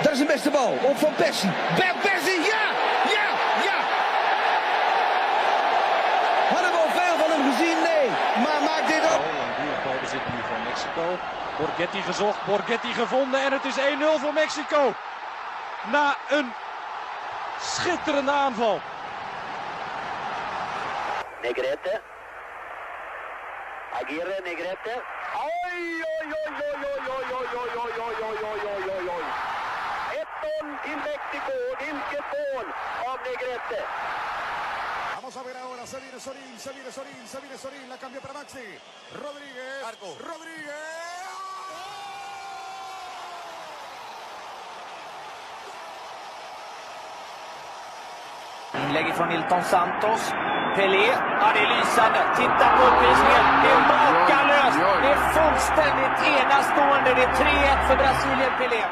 Dat is de beste bal. Op Van Persie. Persie, ja! Ja! Ja! Hadden we al veel van hem gezien? Nee. Maar maakt dit op. Een balbezit nu van Mexico. Borghetti gezocht, Borghetti gevonden en het is 1-0 voor Mexico. Na een schitterende aanval. Negrete. Aguirre, Negrete. Oj, oj, oj, oj, oj, oj, oj, oj, oj, oj, oj, oj, oj, oj, oj. 1-0 till Mexico. Vilket mål av Negrete. Vamos a ver ahora, se viene Sorín, la cambia para Maxi. Rodríguez. Arco. Rodríguez. Inlägg från Nilton Santos. Pelé. Ja, det är lysande. Titta på upplysningen. Det är makalöst. Det är fullständigt enastående. Det är 3-1 för Brasilien, Pelé.